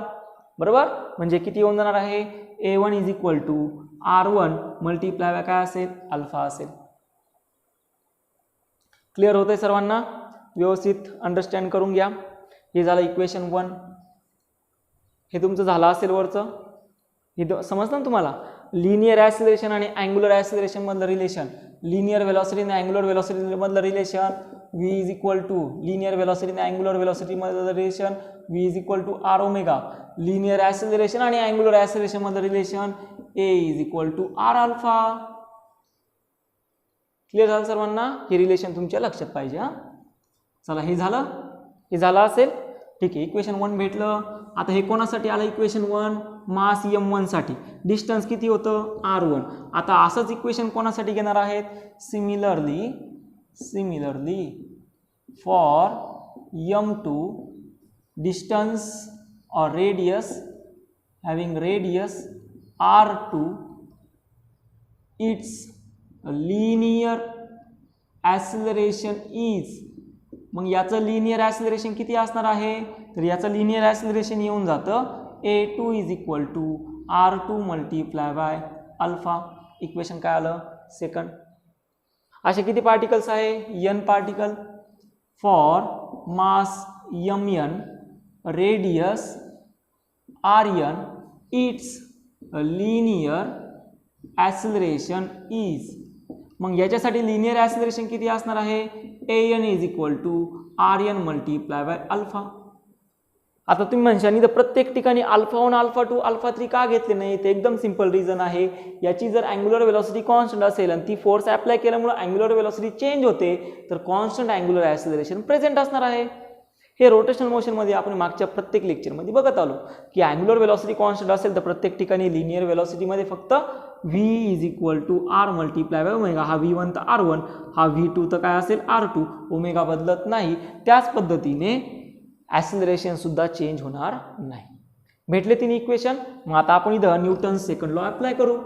बरोबर, म्हणजे किती येऊन जाणार आहे, a1 is equal to r1 multiply by काय असेल, अल्फा असेल. क्लिअर होतंय सर्वांना, व्यवस्थित अंडरस्टँड करून घ्या. हे झालं इक्वेशन 1, हे तुमचं झालं असेल वरचं, हे समजलं ना तुम्हाला, लिनियर ॲक्सिलरेशन आणि अँग्युलर ॲक्सिलरेशन मधलं रिलेशन, लिनियर वेलॉसिटी आणि अँग्युलर वेलॉसिटी मधलं relation v is equal to linear velocity आणि अँग्युलर वेलॉसिटी मधलं relation v is equal to r omega, linear acceleration आणि अँग्युलर ॲक्सिलरेशन मधलं relation a is equal to r alpha. Clear झालं सर्वांना, हे relation तुमच्या लक्षात पाहिजे. हा चला, हे झालं असेल, ठीक आहे. इक्वेशन 1 भेटलं. आता हे कोणासाठी आलं इक्वेशन 1, मास m1 साठी, डिस्टन्स किती होतं, r1. आता असंच इक्वेशन कोणासाठी घेणार आहेत, सिमिलरली फॉर m2 डिस्टन्स और radius having radius r2 it's linear acceleration is, मग याचं लिनियर ॲक्सिलरेशन किती असणार आहे, तर याचं लिनियर ॲक्सिलरेशन येऊन जातं a2 is equal to r2 multiply by alpha. Equation काय आलं, सेकंड. असे किती पार्टिकल्स आहे, n particle, for mass mn radius rn its linear acceleration is, मग याच्यासाठी लिनियर ॲक्सिलरेशन किती असणार आहे, an is equal to rn multiply by alpha. आता तुम्ही म्हणशाल तर प्रत्येक ठिकाणी अल्फा 1 अल्फा 2 अल्फा 3 का घेतले नाही, ते एकदम सिंपल रिझन आहे. याची जर अँग्युलर वेलॉसिटी कॉन्स्टंट असेल आणि ती फोर्स अप्लाय केल्यामुळे अँग्युलर वेलॉसिटी चेंज होते, तर कॉन्स्टंट अँग्युलर ॲक्सिलरेशन प्रेझेंट असणार आहे. हे रोटेशनल मोशनमध्ये आपण मागच्या प्रत्येक लेक्चरमध्ये बघत आलो की अँग्युलर वेलॉसिटी कॉन्स्टंट असेल तर प्रत्येक ठिकाणी लिनियर वेलॉसिटीमध्ये फक्त v is equal to r multiply by omega, हा v1 तर r1, हा v2 तर काय असेल r2, ओमेगा बदलत नाही. त्याच पद्धतीने ॲक्सिलरेशन सुद्धा चेंज होणार नाही. भेटले 3 इक्वेशन. मग आता आपण इथं न्यूटन्स सेकंड लॉ अप्लाय करू.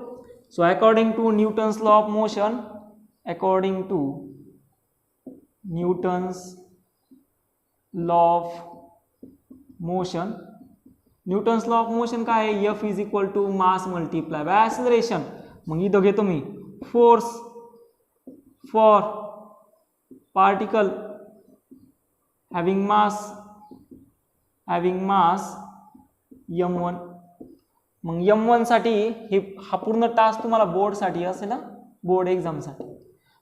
So according to Newton's law of motion, according to Newton's law of motion, Newton's law of motion काय आहे, F is equal to mass multiply by acceleration. मग इथं घेतो मी force for particle having mass m1. मग m1 साठी हा पूर्ण टास्क तुम्हाला बोर्डसाठी असेल ना, बोर्ड एक्झामसाठी.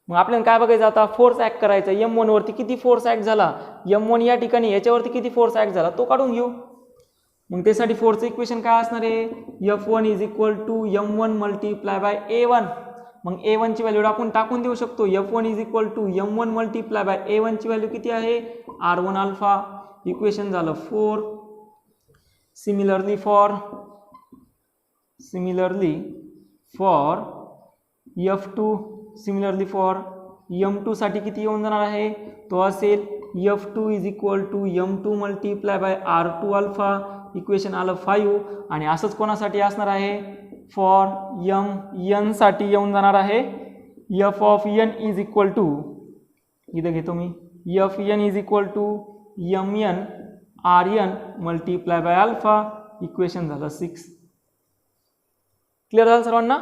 मग आपल्याला काय बघायचं, आता फोर्स ॲक्ट करायचा, m1 वरती किती फोर्स ॲक्ट झाला, m1 या ठिकाणी याच्यावरती किती फोर्स ॲक्ट झाला तो काढून घेऊ. मग त्यासाठी फोर्सचं इक्वेशन काय असणार आहे, F1 is equal to m1 multiply by a1. मग a1 ची व्हॅल्यू आपण टाकून देऊ शकतो, F1 is equal to m1 multiply by a1 ची व्हॅल्यू किती आहे, r1 अल्फा. इक्वेशन झालं 4. Similarly for F2, similarly for m2 साठी किती येऊन जाणार आहे, तो असेल F2 is equal to m2 multiply by r2 alpha. Equation आलं 5. आणि असंच कोणासाठी असणार आहे, फॉर n साठी येऊन जाणार आहे f of n is equal to, इथं घेतो मी Fn is equal to mn rn multiply by alpha. Equation झालं 6. क्लिअर झालं सर्वांना,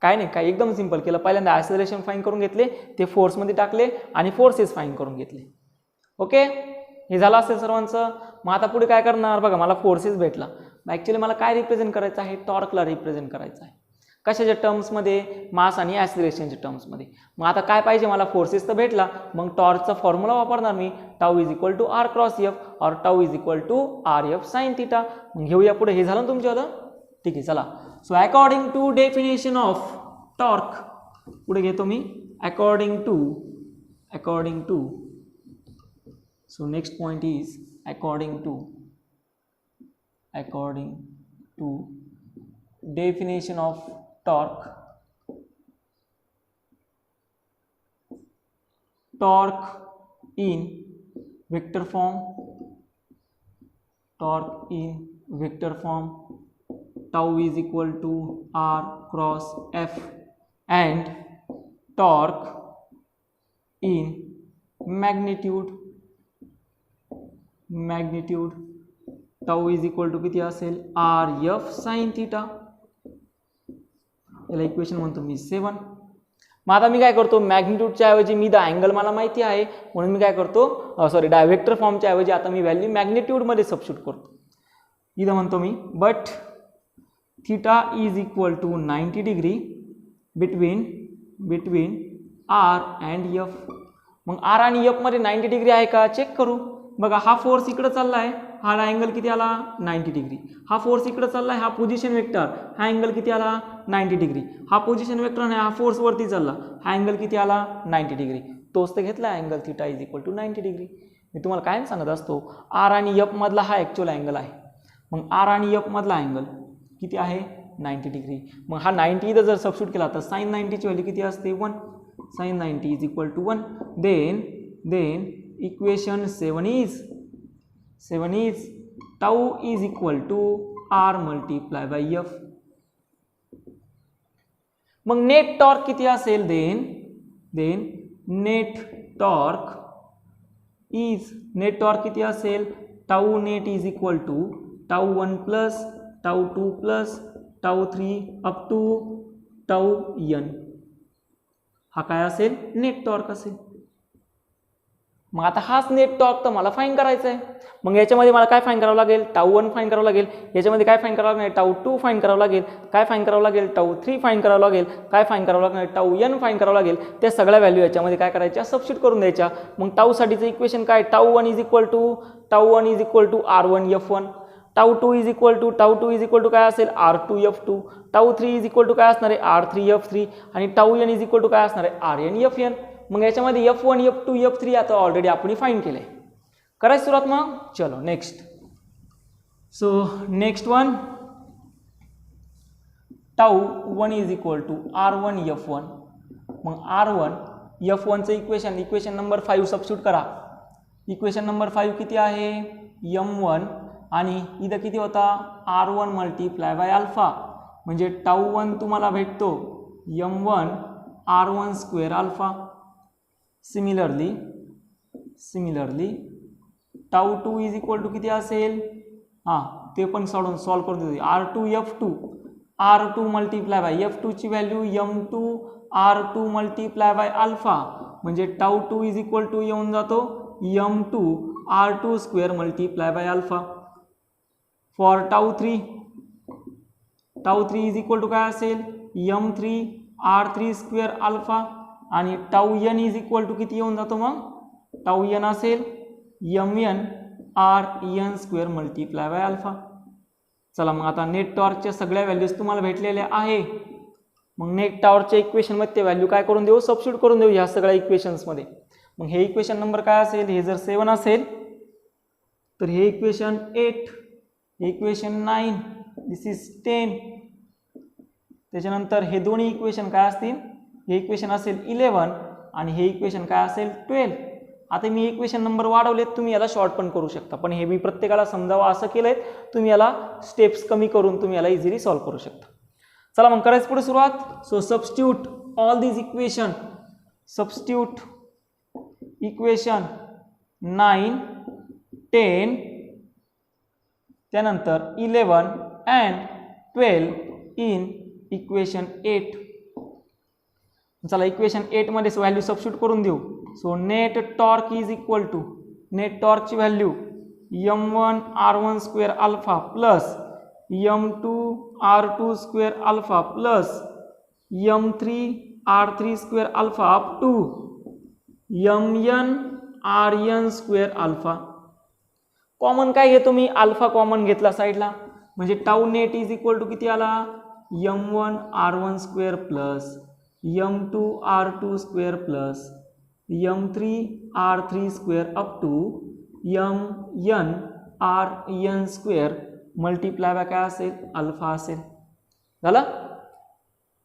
काय नाही, काय एकदम सिंपल केलं. पहिल्यांदा ॲक्सिलरेशन फाईन करून घेतले, ते फोर्समध्ये टाकले आणि फोर्सेस फाईन करून घेतले. ओके, हे झालं असेल सर्वांचं. मग आता पुढे काय करणार बघा, मला फोर्सेस भेटला, ॲक्च्युली मला काय रिप्रेझेंट करायचं आहे, टॉर्कला रिप्रेझेंट करायचं आहे. कशाच्या टर्म्समध्ये, मास आणि ॲक्सिलरेशनच्या टर्म्समध्ये. मग आता काय पाहिजे मला, फोर्सेस तर भेटला, मग टॉर्कचा फॉर्म्युला वापरणार मी, tau is equal to r cross F और tau is equal to rf sine theta. मग घेऊया पुढे, हे झालं तुमच्यावर, ठीक आहे. चला, so according to definition of torque, पुढे घेतो मी according to, so next point is according to definition of torque in vector form, tau is equal to r cross f, and torque in magnitude tau is equal to किती असेल r f sin theta. याला equation म्हणतो मी 7. मग आता मी काय करतो, मॅग्निट्यूडच्या ऐवजी me the angle मला माहिती आहे म्हणून मी काय करतो, वेक्टर फॉर्मच्या ऐवजी आता मी व्हॅल्यू मॅग्निट्यूड मध्ये सबस्टिट्यूट करतो. इथं म्हणतो मी but theta is equal to 90 degree between R and F. मग आर आणि एफ मध्ये 90 डिग्री आहे का चेक करू. बघा हा फोर्स इकडे चालला आहे, हा अँगल किती आला 90 डिग्री. हा फोर्स इकडे चालला आहे, हा पोझिशन वेक्टर, हा अँगल किती आला 90 डिग्री. हा पोझिशन वेक्टर आणि हा फोर्स वरती चालला, हा अँगल किती आला 90 डिग्री. तोच तर घेतला angle theta is equal to 90 degree. मी तुम्हाला काय सांगत असतो, आर आणि एफ मधला हा ॲक्च्युअल अँगल आहे. मग आर आणि एफ मधला अँगल किती आहे 90 डिग्री. मग हा 90 इथं जर सबस्टिट्यूट केला तर साइन 90 ची व्हॅल्यू किती असते 1. Sine 90 is equal to 1. Then equation 7 is tau is equal to r multiply by f. मग नेट टॉर्क किती असेल, देन नेट टॉर्क किती असेल, tau net is equal to tau 1 plus tau 2 plus tau 3 up to tau n. हा काय असेल net torque असेल. मग आता हाच नेट टॉर्क तर मला फाइंड करायचा आहे. मग याच्यामध्ये मला काय फाइंड करावं लागेल, टाऊ 1 फाइंड करावं लागेल. याच्यामध्ये काय फाइंड करावं लागेल, टाऊ 2 फाइंड करावं लागेल. काय फाइंड करावं लागेल, टाऊ 3 फाइंड करावं लागेल. काय फाइंड करावं लागेल, टाऊ n फाइंड करावं लागेल. त्या सगळ्या व्हॅल्यू याच्यामध्ये काय करायच्या सबस्टिट्यूट करून द्यायच्या. मग टाऊ साठीचं इक्वेशन काय, tau 1 is equal to r1 f1. Tau 2 is equal to काय असेल r2 f2. Tau 3 is equal to काय असणार आहे r3 f3 आणि tau n is equal to काय असणार आहे rn fn. मग याच्यामध्ये f1 f2 f3 आता ऑलरेडी आपण फाइंड केलंय. करायची सुरुवात. मग चलो next. So next one, tau 1 is equal to r1 f1. मग r1 f1चं इक्वेशन नंबर 5 सबस्टिट्यूट करा. इक्वेशन नंबर 5 किती आहे m1 आणि इथं किती होता r1 मल्टिप्लाय बाय अल्फा, म्हणजे टाऊ 1 तुम्हाला भेटतो m1 r1 square alpha. Similarly tau 2 is equal to किती असेल, ते पण सॉल्व करून देतो. r2 मल्टिप्लाय बाय f2 ची value m2 r2 multiply by alpha, म्हणजे टाऊ 2 इज इक्वल टू येऊन जातो m2 r2 square multiply by alpha. For tau 3 is equal to काय असेल m3 r3 स्क्वेअर अल्फा आणि tau n is equal to किती येऊन जातो, मग टाऊ n असेल mn rn square multiply by alpha. चला मग आता नेट टॉर्कच्या सगळ्या व्हॅल्यूज तुम्हाला भेटलेल्या आहे. मग नेट टॉर्कच्या इक्वेशन मध्ये ते व्हॅल्यू काय करून देऊ, सबस्टिट्यूट करून देऊ ह्या सगळ्या इक्वेशन्स मध्ये. मग हे इक्वेशन नंबर काय असेल, हे जर 7 असेल तर हे इक्वेशन 8, इक्वेशन 9, दिस इज 10. त्याच्यानंतर हे दोन्ही इक्वेशन काय असतील, हे इक्वेशन असेल 11 आणि हे इक्वेशन काय असेल 12. आता मी इक्वेशन नंबर वाढवलेत, तुम्ही याला शॉर्ट पण करू शकता, पण हे मी प्रत्येकाला समजावं असं केलंय. तुम्ही याला स्टेप्स कमी करून तुम्ही याला इझिली सॉल्व्ह करू शकता. चला मग करायचं पुढे सुरुवात. So substitute all these equation, substitute equation 9, 10, त्यानंतर 11 अँड 12 इन इक्वेशन 8. चला इक्वेशन 8 मध्ये व्हॅल्यू सबस्टिट्यूट करून देऊ. So net torque is equal to, net टॉर्कची value m1 r1 square alpha plus m2 r2 square alpha plus m3 r3 square alpha up to mn rn square alpha. Common काय घेतो मी, alpha common घेतला साईडला, म्हणजे tau net is equal to किती आला m1 r1 square plus m2 r2 square plus m3 r3 square up to mn r n square multiply by काय असेल अल्फा असेल. झालं.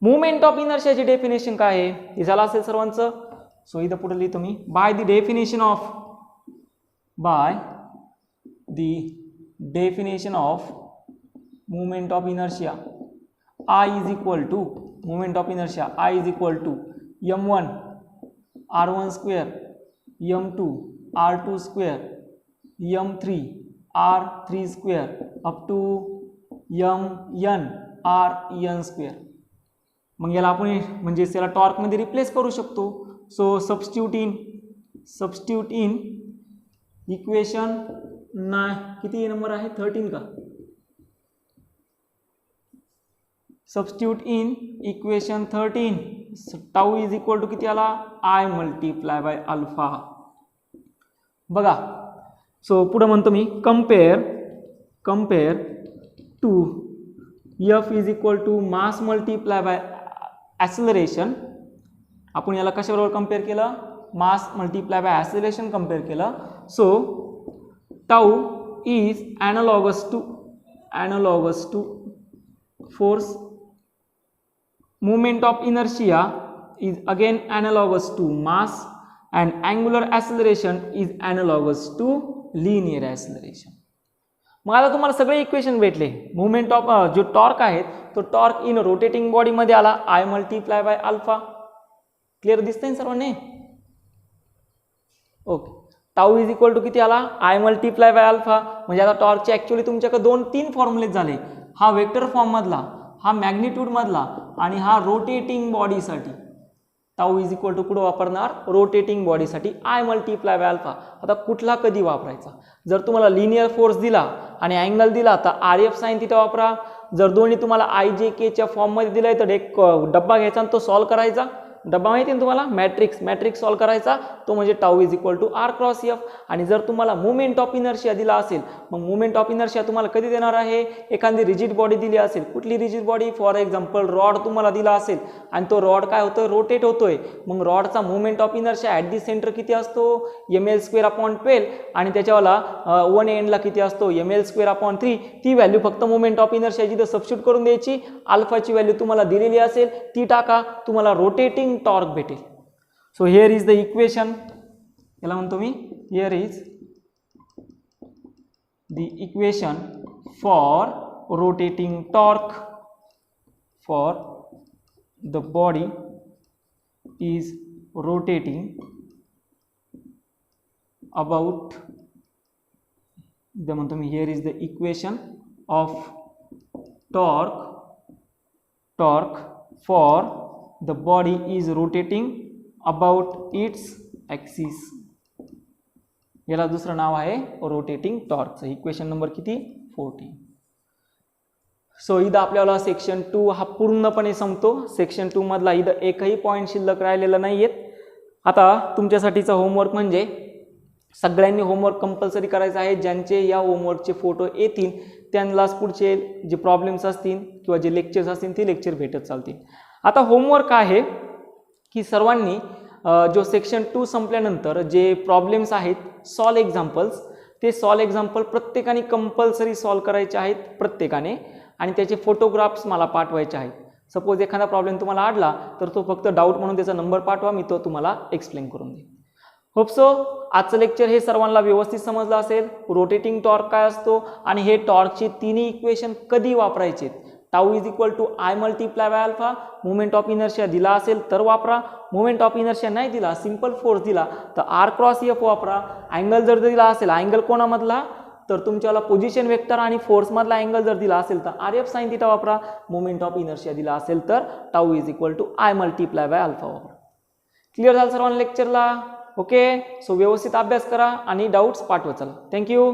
मोमेंट ऑफ इनर्शियाची डेफिनेशन काय आहे ते झालं असेल सर्वांचं. सो इथं पुढे लिहितो मी by the definition of moment of inertia I is equal to moment of inertia I is equal to m1 r1 square m2 r2 square m3 r3 square up to mn r n square. मग याला आपण म्हणजे याला torque मध्ये replace करू शकतो. So substitute in equation किती number आहे 13 का. Substitute in equation 13 tau is equal to किती आला I मल्टिप्लाय बाय अल्फा. बघा. सो पुढे म्हणतो मी compare to F is equal to mass multiply by acceleration. आपण याला कशाबरोबर कंपेअर केलं mass multiply by acceleration compare केलं. So tau is analogous to force. Moment of inertia is again analogous to mass and angular acceleration is analogous to linear acceleration. मग आता तुम्हाला सगळे equation भेटले. मोमेंट ऑफ जो torque आहे तो torque in rotating body मध्ये आला I multiply by alpha. Clear दिसतंय सर्वांनी. Okay. Tau is equal to किती आला I मल्टिप्लाय बाय अल्फा. म्हणजे आता टॉर्कचे ऍक्च्युअली तुमच्याकडे 2-3 फॉर्म्युले झाले. हा वेक्टर फॉर्म मधला, हा मॅग्निट्यूड मधला आणि हा रोटेटिंग बॉडीसाठी. टाऊ इज इक्वल टू कुठं वापरणार रोटेटिंग बॉडीसाठी I मल्टिप्लाय बाय अल्फा. आता कुठला कधी वापरायचा. जर तुम्हाला लिनियर फोर्स दिला आणि अँगल दिला तर RF साइन थिटा वापरा. जर दोन्ही तुम्हाला IJK च्या फॉर्म मध्ये दिलाय तर एक डब्बा घ्यायचा आणि तो सॉल्व्ह करायचा. डब्बा माहिती ना तुम्हाला मॅट्रिक्स सॉल्व्ह करायचा तो म्हणजे tau is equal to R cross F. आणि जर तुम्हाला मोमेंट ऑफ इनर्शिया दिला असेल मग मोमेंट ऑफ इनर्शिया तुम्हाला कधी देणार आहे एखादी रिजिड बॉडी दिली असेल. कुठली rigid body for example rod तुम्हाला दिला असेल आणि तो रॉड काय होतोय रोटेट होतोय. मग रॉडचा moment of inertia at the center किती असतो ml²/12 आणि त्याच्यावाला वन एंडला किती असतो ml²/3. ती व्हॅल्यू फक्त मोमेंट ऑफ इनर्शिया जिथं सबस्टिट्यूट करून द्यायची. अल्फाची व्हॅल्यू तुम्हाला दिलेली असेल ती टाका तुम्हाला रोटेटिंग टॉर्क भेटेल. So here is the equation. याला म्हणतो मी here is the equation for rotating torque for the body is rotating about म्हणतो मी here is the equation of torque for the body is rotating about its axis. याला दुसरं नाव आहे rotating टॉर्कचं. Equation number किती 14. So इथं आपल्याला section 2 हा पूर्णपणे संपतो. सेक्शन 2 मधला इथं एकही पॉईंट शिल्लक राहिलेला नाहीयेत. आता तुमच्यासाठीचा होमवर्क म्हणजे सगळ्यांनी होमवर्क कंपल्सरी करायचा आहे. ज्यांचे या होमवर्कचे फोटो येतील त्यांनाच पुढचे जे प्रॉब्लेम्स असतील किंवा जे लेक्चर्स असतील ते लेक्चर भेटत चालतील. आता होमवर्क आहे की सर्वांनी जो सेक्शन 2 संपल्यानंतर जे प्रॉब्लेम्स आहेत सॉल्व एक्झाम्पल्स ते सॉल्व एक्झाम्पल प्रत्येकाने कंपल्सरी सॉल्व करायचे आहेत प्रत्येकाने आणि त्याचे फोटोग्राफ्स मला पाठवायचे आहेत. सपोज एखादा प्रॉब्लेम तुम्हाला आडला तर तो फक्त डाऊट म्हणून त्याचा नंबर पाठवा मी तो तुम्हाला एक्सप्लेन करून देईन. होप सो आजचं लेक्चर हे सर्वांना व्यवस्थित समजलं असेल. रोटेटिंग टॉर्क काय असतो आणि हे टॉर्कचे तिन्ही इक्वेशन कधी वापरायचे. Tau is equal to I multiply by alpha. Moment of inertia दिला असेल तर वापरा. मोमेंट ऑफ इनर्शिया नाही दिला सिंपल फोर्स दिला तर R क्रॉस F वापरा. अँगल जर दिला असेल अँगल कोणामधला तर तुमच्याला पोझिशन वेक्टर आणि फोर्स मधला अँगल जर दिला असेल तर RF साइन थिटा वापरा. मोमेंट ऑफ इनर्शिया दिला असेल तर tau is equal to I multiply by alpha वापरा. क्लिअर झालं सर्वांना लेक्चरला. ओके. सो व्यवस्थित अभ्यास करा आणि डाऊट्स पाठवा. चला थँक्यू.